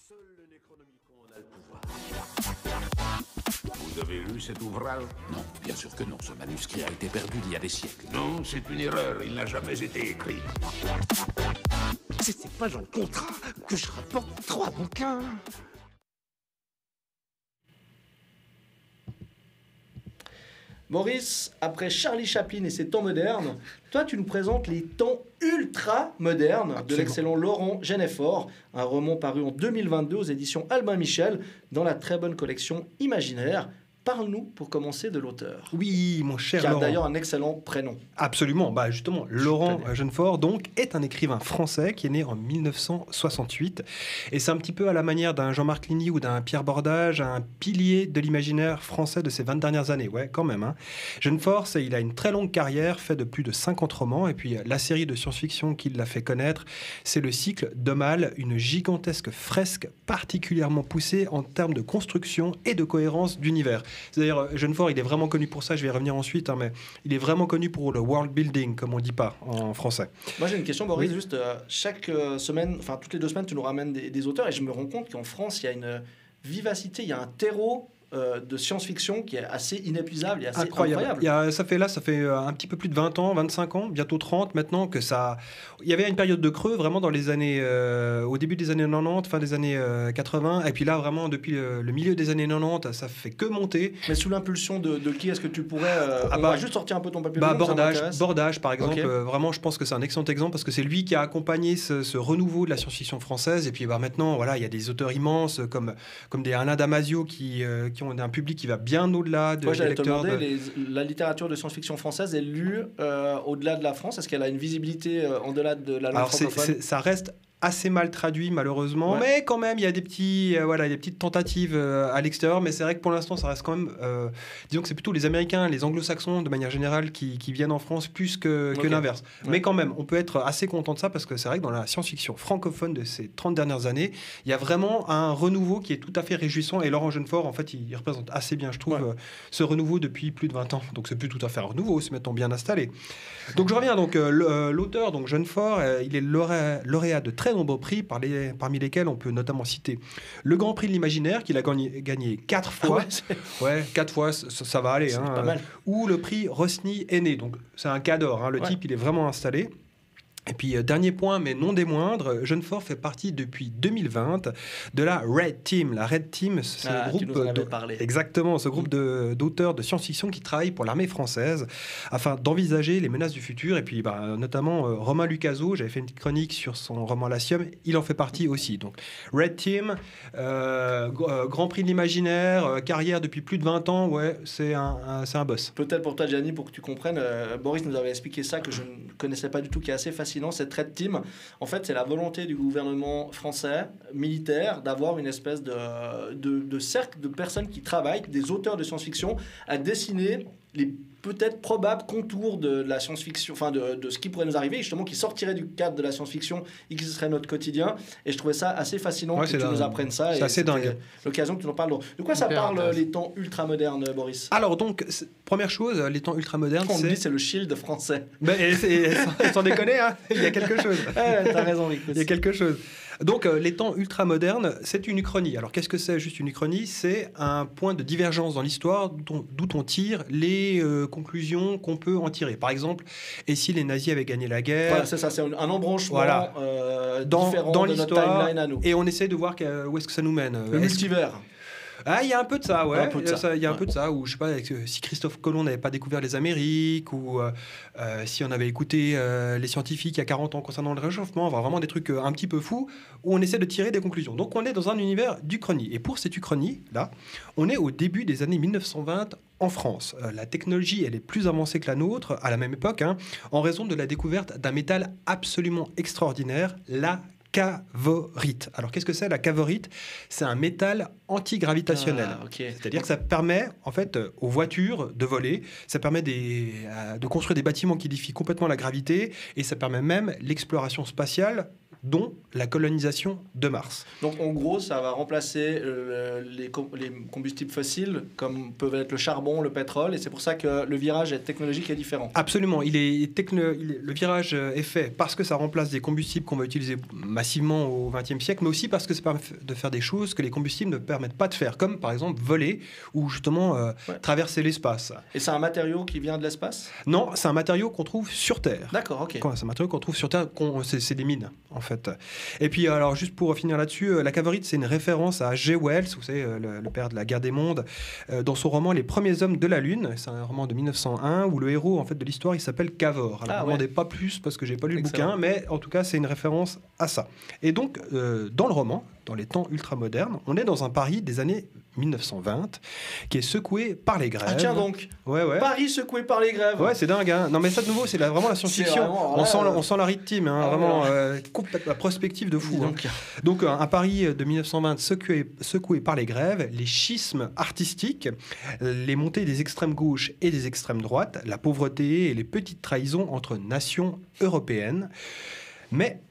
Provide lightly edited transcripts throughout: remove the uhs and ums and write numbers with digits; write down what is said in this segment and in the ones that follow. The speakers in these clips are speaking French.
Seul le Necronomicon a le pouvoir. Vous avez lu cet ouvrage? Non, bien sûr que non. Ce manuscrit a été perdu il y a des siècles. Non, c'est une erreur. Il n'a jamais été écrit. C'était pas dans le contrat que je rapporte 3 bouquins. Maurice, après Charlie Chaplin et ses temps modernes, toi tu nous présentes les temps ultra modernes de l'excellent Laurent Genefort, un roman paru en 2022 aux éditions Albin Michel dans la très bonne collection Imaginaire. Parle-nous pour commencer de l'auteur. Oui, mon cher Qui a Laurent. d'ailleurs un excellent prénom. Absolument, justement, Laurent Genefort donc est un écrivain français qui est né en 1968 et c'est un petit peu à la manière d'un Jean-Marc Ligny ou d'un Pierre Bordage, un pilier de l'imaginaire français de ces 20 dernières années, ouais, quand même. Genefort, il a une très longue carrière, fait de plus de 50 romans et puis la série de science-fiction qui l'a fait connaître, c'est le cycle de Mal, une gigantesque fresque particulièrement poussée en termes de construction et de cohérence d'univers. C'est-à-dire, Genefort, il est vraiment connu pour ça, je vais y revenir ensuite, mais il est vraiment connu pour le world building, comme on dit pas en français. Moi j'ai une question, Boris, juste chaque semaine, enfin toutes les 2 semaines, tu nous ramènes des auteurs et je me rends compte qu'en France, il y a une vivacité, il y a un terreau de science-fiction qui est assez inépuisable et assez incroyable. Ça fait un petit peu plus de 20 ans, 25 ans, bientôt 30 maintenant que ça... Il y avait une période de creux vraiment dans les années... au début des années 90, fin des années 80, et puis là vraiment depuis le milieu des années 90, ça fait que monter. Mais sous l'impulsion de qui est-ce que tu pourrais... on va juste sortir un peu ton papier. Bordage par exemple, vraiment je pense que c'est un excellent exemple parce que c'est lui qui a accompagné ce renouveau de la science-fiction française, et puis maintenant voilà, il y a des auteurs immenses comme des Alain Damasio qui ont un public qui va bien au-delà de des lecteurs. La littérature de science-fiction française est lue au-delà de la France. Est-ce qu'elle a une visibilité en-delà de la langue francophone? Ça reste assez mal traduit malheureusement, mais quand même il y a des petites tentatives à l'extérieur, mais c'est vrai que pour l'instant ça reste quand même disons que c'est plutôt les Américains, les Anglo-Saxons de manière générale qui viennent en France plus que l'inverse. Mais quand même on peut être assez content de ça parce que c'est vrai que dans la science-fiction francophone de ces 30 dernières années il y a vraiment un renouveau qui est tout à fait réjouissant et Laurent Genefort en fait il représente assez bien je trouve ce renouveau depuis plus de 20 ans, donc c'est plus tout à fait un renouveau, c'est maintenant bien installé. Donc je reviens l'auteur donc Genefort, il est lauréat de très nombreux prix, parmi lesquels on peut notamment citer le Grand Prix de l'Imaginaire qu'il a gagné 4 fois. 4 fois, ça va aller. Pas mal. Ou le prix Rossini Aîné, donc c'est un cadre, le type il est vraiment installé. Et puis, dernier point, mais non des moindres, Genefort fait partie depuis 2020 de la Red Team. La Red Team, c'est un groupe exactement, ce groupe d'auteurs de science-fiction qui travaillent pour l'armée française afin d'envisager les menaces du futur. Et puis, notamment, Romain Lucaso, j'avais fait une petite chronique sur son roman Latium, il en fait partie aussi. Donc, Red Team, Grand Prix de l'Imaginaire, carrière depuis plus de 20 ans, c'est un boss. Peut-être pour toi, Gianni, pour que tu comprennes, Boris nous avait expliqué ça que je ne connaissais pas du tout, qui est assez fascinant. Cette Red Team, en fait, c'est la volonté du gouvernement français, militaire, d'avoir une espèce de cercle de personnes qui travaillent, des auteurs de science-fiction, à dessiner les peut-être probables contours de la science-fiction, enfin de ce qui pourrait nous arriver, justement, qui sortirait du cadre de la science-fiction et qui serait notre quotidien. Et je trouvais ça assez fascinant que tu nous apprennes ça. C'est assez dingue. L'occasion que tu en parles. De quoi ça parle, les temps ultra-modernes, Boris? Alors donc, première chose, les temps ultra-modernes, c'est le Shield français. Sans déconner, il y a quelque chose. T'as raison, Rick. Il y a quelque chose. Donc, les temps ultra-modernes, c'est une uchronie. Alors, qu'est-ce que c'est juste une uchronie? C'est un point de divergence dans l'histoire d'où on tire les conclusions qu'on peut en tirer. Par exemple, et si les nazis avaient gagné la guerre? Voilà, c'est ça, c'est un embranchement différent dans de notre l'histoire, timeline à nous. Et on essaie de voir où est-ce que ça nous mène. Le multivers. Il y a un peu de ça, il y a un peu de ça, ou je sais pas, si Christophe Colomb n'avait pas découvert les Amériques, ou si on avait écouté les scientifiques il y a 40 ans concernant le réchauffement, vraiment des trucs un petit peu fous, où on essaie de tirer des conclusions. Donc on est dans un univers d'Uchronie. Et pour cette Uchronie, là, on est au début des années 1920 en France. La technologie, elle est plus avancée que la nôtre, à la même époque, en raison de la découverte d'un métal absolument extraordinaire, la cavorite. Alors, qu'est-ce que c'est la cavorite? C'est un métal antigravitationnel. C'est-à-dire que ça permet, en fait, aux voitures de voler, ça permet de construire des bâtiments qui défient complètement la gravité, et ça permet même l'exploration spatiale dont la colonisation de Mars. Donc en gros, ça va remplacer les combustibles fossiles, comme peuvent être le charbon, le pétrole, et c'est pour ça que le virage technologique est différent. Absolument. Le virage est fait parce que ça remplace des combustibles qu'on va utiliser massivement au XXe siècle, mais aussi parce que ça permet de faire des choses que les combustibles ne permettent pas de faire, comme par exemple voler ou justement traverser l'espace. Et c'est un matériau qui vient de l'espace ? Non, c'est un matériau qu'on trouve sur Terre. D'accord, ok. C'est un matériau qu'on trouve sur Terre, c'est des mines en fait. Et puis alors juste pour finir là-dessus, la cavorite c'est une référence à G. Wells, vous savez, le père de la guerre des mondes, dans son roman Les premiers hommes de la Lune. C'est un roman de 1901 où le héros en fait de l'histoire il s'appelle Cavor. Alors ne demandez pas plus parce que j'ai pas lu le bouquin, mais en tout cas c'est une référence à ça. Et donc dans le roman, dans les temps ultramodernes, on est dans un Paris des années 1920 qui est secoué par les grèves. Ah tiens donc, ouais. Paris secoué par les grèves. Ouais, c'est dingue. Hein. Non mais ça de nouveau, c'est vraiment la science-fiction. On sent la rythme, hein, vraiment la prospective de fou. Donc un Paris de 1920 secoué par les grèves, les schismes artistiques, les montées des extrêmes gauches et des extrêmes droites, la pauvreté et les petites trahisons entre nations européennes. Mais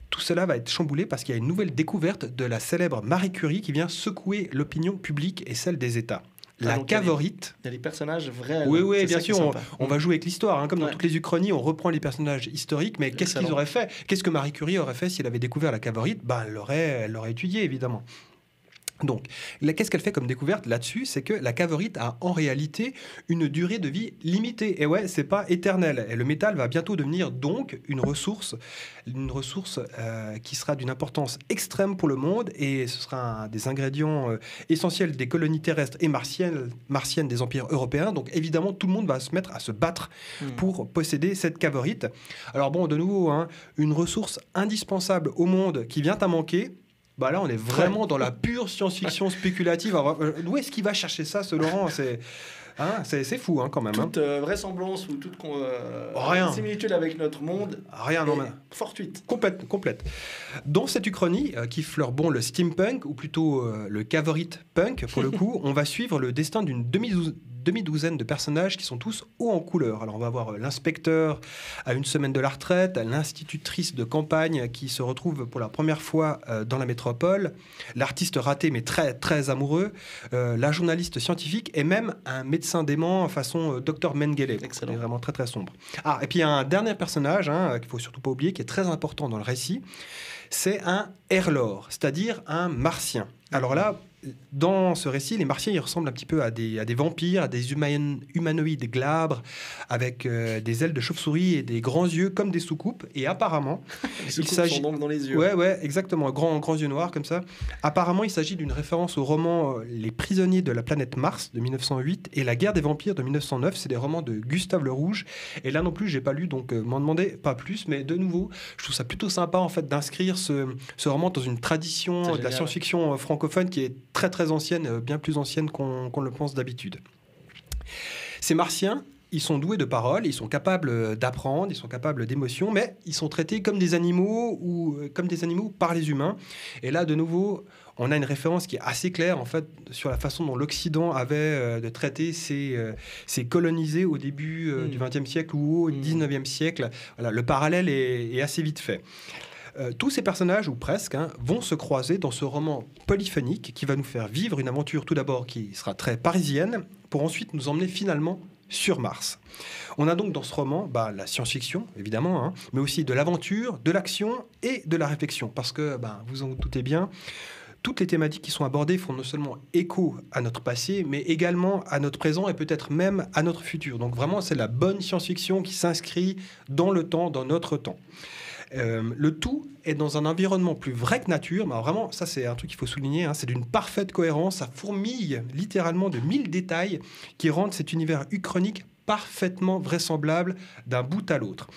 tout cela va être chamboulé parce qu'il y a une nouvelle découverte de la célèbre Marie Curie qui vient secouer l'opinion publique et celle des États. La cavorite. Il y a des personnages vrais. Oui, bien sûr. On va jouer avec l'histoire. Hein. Comme dans toutes les uchronies, on reprend les personnages historiques. Mais qu'est-ce qu'ils auraient fait ? Qu'est-ce que Marie Curie aurait fait si elle avait découvert la cavorite ? Elle l'aurait étudiée, évidemment. Donc, qu'est-ce qu'elle fait comme découverte là-dessus ? C'est que la cavorite a en réalité une durée de vie limitée. Et ouais, c'est pas éternel. Et le métal va bientôt devenir donc une ressource qui sera d'une importance extrême pour le monde. Et ce sera un des ingrédients essentiels des colonies terrestres et martiennes des empires européens. Donc évidemment, tout le monde va se mettre à se battre pour posséder cette cavorite. Alors bon, de nouveau, hein, une ressource indispensable au monde qui vient à manquer. Bah là, on est vraiment dans la pure science-fiction spéculative. Alors, où est-ce qu'il va chercher ça, ce Laurent ? C'est fou, hein, quand même. Toute vraisemblance ou toute similitude avec notre monde. Rien, non, mais fortuite. Complète. Dans cette uchronie, qui fleure bon le steampunk, ou plutôt le cavorite punk, pour le coup, on va suivre le destin d'une demi-douzaine de personnages qui sont tous hauts en couleur. Alors on va voir l'inspecteur à une semaine de la retraite, l'institutrice de campagne qui se retrouve pour la première fois dans la métropole, l'artiste raté mais très très amoureux, la journaliste scientifique et même un médecin dément façon Dr Mengele. C'est vraiment très très sombre. Ah, et puis il y a un dernier personnage qu'il faut surtout pas oublier, qui est très important dans le récit, c'est un Erlor, c'est-à-dire un martien. Alors là, dans ce récit, les martiens ils ressemblent un petit peu à des vampires, à des humanoïdes glabres, avec des ailes de chauve-souris et des grands yeux comme des soucoupes. Et apparemment, il s'agit donc dans les yeux. Ouais, exactement, grands yeux noirs comme ça. Apparemment, il s'agit d'une référence au roman Les prisonniers de la planète Mars de 1908 et La guerre des vampires de 1909. C'est des romans de Gustave Le Rouge. Et là non plus, j'ai pas lu, donc m'en demandez pas plus. Mais de nouveau, je trouve ça plutôt sympa en fait d'inscrire ce roman dans une tradition de la science-fiction francophone qui est très très ancienne, bien plus ancienne qu'on le pense d'habitude. Ces martiens, ils sont doués de parole, ils sont capables d'apprendre, ils sont capables d'émotion, mais ils sont traités comme des animaux par les humains. Et là, de nouveau, on a une référence qui est assez claire en fait sur la façon dont l'Occident avait de traiter ses colonisés au début du XXe siècle ou au XIXe siècle. Voilà, le parallèle est assez vite fait. Tous ces personnages, ou presque, vont se croiser dans ce roman polyphonique qui va nous faire vivre une aventure tout d'abord qui sera très parisienne, pour ensuite nous emmener finalement sur Mars. On a donc dans ce roman la science-fiction, évidemment, mais aussi de l'aventure, de l'action et de la réflexion. Parce que, vous en doutez bien, toutes les thématiques qui sont abordées font non seulement écho à notre passé, mais également à notre présent et peut-être même à notre futur. Donc vraiment, c'est la bonne science-fiction qui s'inscrit dans le temps, dans notre temps. Le tout est dans un environnement plus vrai que nature, mais vraiment, ça c'est un truc qu'il faut souligner, c'est d'une parfaite cohérence, ça fourmille littéralement de 1000 détails qui rendent cet univers uchronique parfaitement vraisemblable d'un bout à l'autre.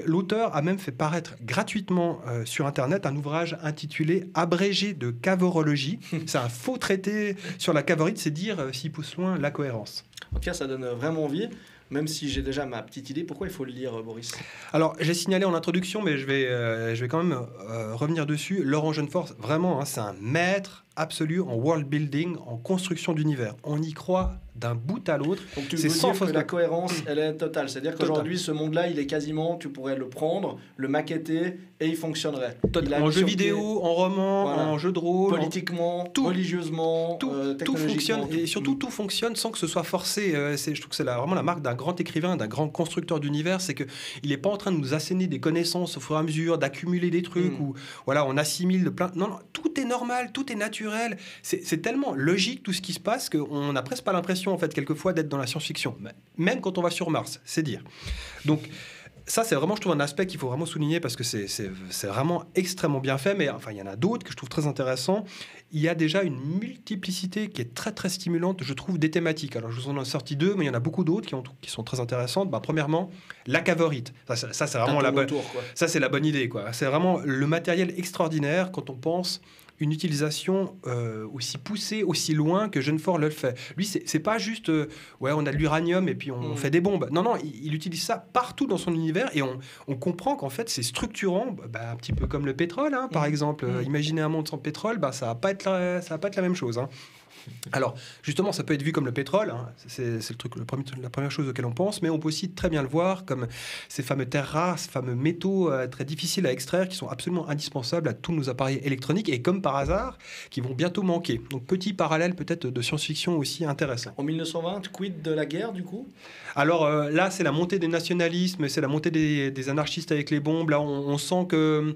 L'auteur a même fait paraître gratuitement sur Internet un ouvrage intitulé « Abrégé de cavorologie ». C'est un faux traité sur la cavorite, c'est dire, s'il pousse loin, la cohérence. Ok, ça donne vraiment envie. Même si j'ai déjà ma petite idée, pourquoi il faut le lire, Boris ? Alors, j'ai signalé en introduction, mais je vais quand même revenir dessus. Laurent Jeunefort, vraiment, c'est un maître absolue en world building, en construction d'univers. On y croit d'un bout à l'autre. Donc tu C'est veux sans dire que fausse la note. cohérence, elle est totale. C'est-à-dire qu'aujourd'hui, ce monde-là, il est quasiment, tu pourrais le prendre, le maqueter et il fonctionnerait. Il a En mis jeu sur vidéo, pied, en roman, Voilà. en jeu de rôle, politiquement, tout. religieusement, tout technologiquement. fonctionne et surtout tout fonctionne sans que ce soit forcé. Je trouve que c'est vraiment la marque d'un grand écrivain, d'un grand constructeur d'univers, c'est que il n'est pas en train de nous asséner des connaissances au fur et à mesure, d'accumuler des trucs où voilà on assimile plein. Non, tout est normal, tout est naturel. C'est tellement logique tout ce qui se passe qu'on n'a presque pas l'impression en fait quelquefois d'être dans la science-fiction. Même quand on va sur Mars, c'est dire. Donc ça, c'est vraiment, je trouve, un aspect qu'il faut vraiment souligner parce que c'est vraiment extrêmement bien fait. Mais enfin, il y en a d'autres que je trouve très intéressants. Il y a déjà une multiplicité qui est très, très stimulante, je trouve, des thématiques. Alors, je vous en ai sorti 2, mais il y en a beaucoup d'autres qui sont très intéressantes. Premièrement, la cavorite. Ça c'est vraiment ça, c'est la bonne idée, quoi. C'est vraiment le matériel extraordinaire quand on pense une utilisation aussi poussée, aussi loin que Genefort le fait. Lui, c'est pas juste, on a de l'uranium et puis on fait des bombes. Non, il utilise ça partout dans son univers et on comprend qu'en fait, c'est structurant, un petit peu comme le pétrole, par exemple. Imaginez un monde sans pétrole, ça va pas être la même chose. Alors, justement, ça peut être vu comme le pétrole, c'est le truc, la première chose auquel on pense, mais on peut aussi très bien le voir comme ces fameux terres rares, ces fameux métaux très difficiles à extraire qui sont absolument indispensables à tous nos appareils électroniques et comme par hasard, qui vont bientôt manquer. Donc, petit parallèle peut-être de science-fiction aussi intéressant. En 1920, quid de la guerre du coup ? Alors là, c'est la montée des nationalismes, c'est la montée des anarchistes avec les bombes. Là, on sent que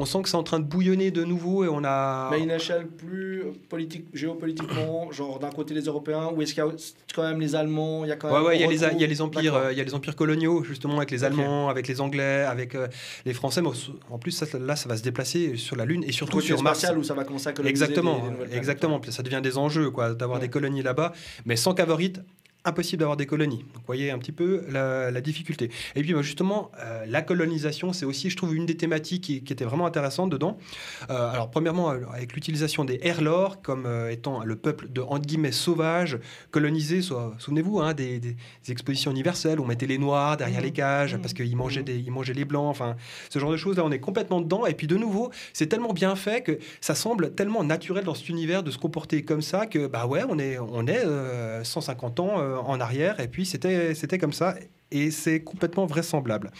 c'est en train de bouillonner de nouveau et on a... Mais à une échelle plus géopolitiquement, genre d'un côté les Européens, ou est-ce qu'il y a quand même les Allemands, il y a quand même... il y a les empires coloniaux, justement, avec les Allemands, avec les Anglais, avec les Français. Mais en plus, ça va se déplacer sur la Lune et surtout sur Mars. Où ça va commencer à coloniser Exactement. Ça devient des enjeux, d'avoir des colonies là-bas. Mais sans cavorite, impossible d'avoir des colonies. Donc, vous voyez un petit peu la difficulté. Et puis, justement, la colonisation, c'est aussi, je trouve, une des thématiques qui était vraiment intéressante dedans. Alors, premièrement, avec l'utilisation des Herlors comme étant le peuple de, entre guillemets, sauvages, colonisés. Souvenez-vous, des expositions universelles où on mettait les Noirs derrière les cages parce qu'ils mangeaient les Blancs. Enfin, ce genre de choses, là, on est complètement dedans. Et puis, de nouveau, c'est tellement bien fait que ça semble tellement naturel dans cet univers de se comporter comme ça que, on est 150 ans en arrière, et puis c'était comme ça, et c'est complètement vraisemblable.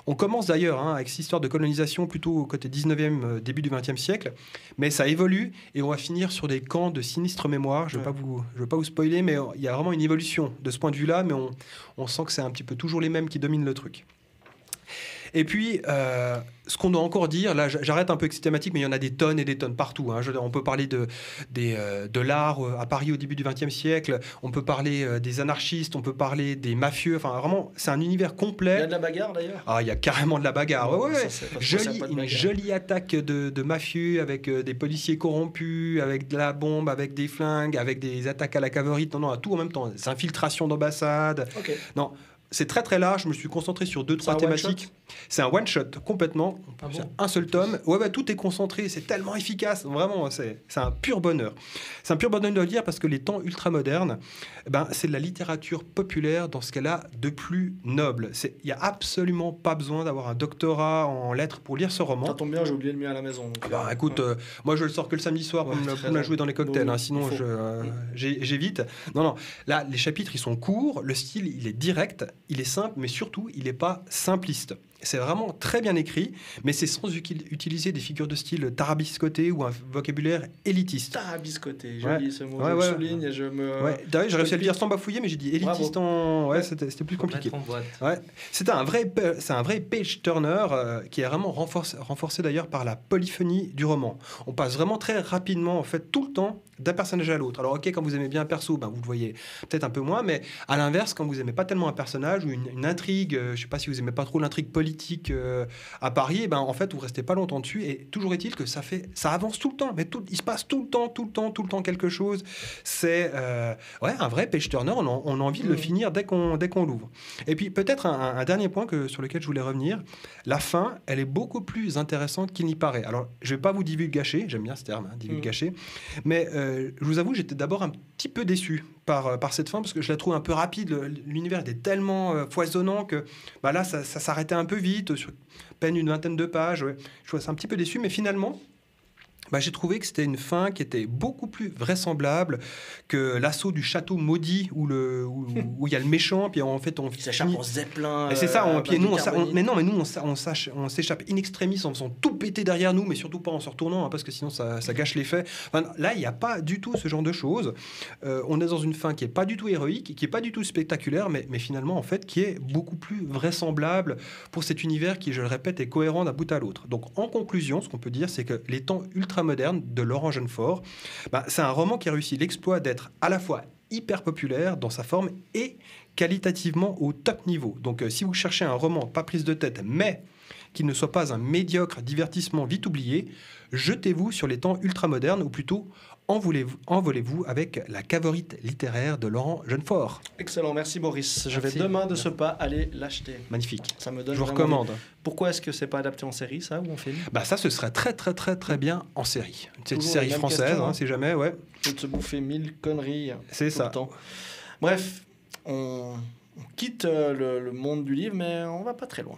On commence d'ailleurs avec cette histoire de colonisation plutôt au côté 19e, début du 20e siècle, mais ça évolue, et on va finir sur des camps de sinistre mémoire. Je ne veux pas vous spoiler, mais il y a vraiment une évolution de ce point de vue-là, mais on sent que c'est un petit peu toujours les mêmes qui dominent le truc. Et puis, ce qu'on doit encore dire, là j'arrête un peu avec ces thématiques, mais il y en a des tonnes et des tonnes partout. On peut parler de l'art à Paris au début du XXe siècle, on peut parler des anarchistes, on peut parler des mafieux, enfin vraiment, c'est un univers complet. Il y a de la bagarre d'ailleurs ? Ah, il y a carrément de la bagarre, Une jolie attaque de mafieux avec des policiers corrompus, avec de la bombe, avec des flingues, avec des attaques à la cavorite, à tout en même temps, des infiltrations d'ambassades. Okay. Non. C'est très très large, je me suis concentré sur 2-3 thématiques. C'est un one-shot, complètement. C'est un seul tome. Tout est concentré, c'est tellement efficace. Vraiment, c'est un pur bonheur. C'est un pur bonheur de le dire parce que les temps ultramodernes, c'est de la littérature populaire dans ce qu'elle a de plus noble. Il n'y a absolument pas besoin d'avoir un doctorat en lettres pour lire ce roman. Ça tombe bien, j'ai oublié le mien à la maison. Donc, écoute, moi je le sors que le samedi soir pour me la jouer dans les cocktails. Sinon, j'évite. Non, là, les chapitres, ils sont courts. Le style, il est direct. Il est simple, mais surtout, il n'est pas simpliste. C'est vraiment très bien écrit, mais c'est sans utiliser des figures de style tarabiscoté ou un vocabulaire élitiste. Tarabiscoté, joli ce mot. Je souligne et je me... D'ailleurs, j'ai réussi à le dire sans bafouiller, mais j'ai dit élitiste c'était plus compliqué. C'est un vrai page-turner qui est vraiment renforcé d'ailleurs par la polyphonie du roman. On passe vraiment très rapidement, en fait, tout le temps, d'un personnage à l'autre. Alors, quand vous aimez bien un perso, vous le voyez peut-être un peu moins, mais à l'inverse, quand vous aimez pas tellement un personnage ou une intrigue, je sais pas si vous aimez pas trop l'intrigue politique à Paris, en fait, vous restez pas longtemps dessus, et toujours est-il que ça avance tout le temps, mais il se passe tout le temps quelque chose. C'est un vrai page-turner, on a envie de le finir dès qu'on l'ouvre. Et puis, peut-être un dernier point sur lequel je voulais revenir, la fin, elle est beaucoup plus intéressante qu'il n'y paraît. Alors, je vais pas vous divulgacher, j'aime bien ce terme, divulgacher, mais je vous avoue, j'étais d'abord un petit peu déçu par cette fin, parce que je la trouve un peu rapide. L'univers était tellement foisonnant que là, ça s'arrêtait un peu vite, sur peine une vingtaine de pages. Je trouvais ça un petit peu déçu, mais finalement, J'ai trouvé que c'était une fin qui était beaucoup plus vraisemblable que l'assaut du château maudit où il y a le méchant, puis en fait on s'échappe en zeppelin. Et c'est ça, puis nous, mais on s'échappe in extremis en faisant tout péter derrière nous, mais surtout pas en se retournant, parce que sinon ça gâche l'effet. Enfin, là, il n'y a pas du tout ce genre de choses. On est dans une fin qui est pas du tout héroïque, qui est pas du tout spectaculaire, mais finalement, en fait, qui est beaucoup plus vraisemblable pour cet univers qui, je le répète, est cohérent d'un bout à l'autre. Donc, en conclusion, ce qu'on peut dire, c'est que Les Temps ultramodernes de Laurent Jeunefort, c'est un roman qui a réussi l'exploit d'être à la fois hyper populaire dans sa forme et qualitativement au top niveau. Donc, si vous cherchez un roman pas prise de tête, mais qui ne soit pas un médiocre divertissement vite oublié, jetez-vous sur Les Temps ultramodernes, ou plutôt envolez-vous avec La Cavorite littéraire de Laurent Jeunefort. Excellent, merci Boris. Je vais Merci. demain de ce pas aller l'acheter. Magnifique. Ça me donne Je vous vraiment recommande. envie. Pourquoi est-ce que c'est pas adapté en série, ça, ou en film? Ça, ce serait très, très, très, très bien en série. C'est une Toujours série les mêmes française, questions, hein. si jamais, ouais. De se bouffer 1000 conneries C'est tout ça. le temps. Bref, on quitte le monde du livre, mais on va pas très loin.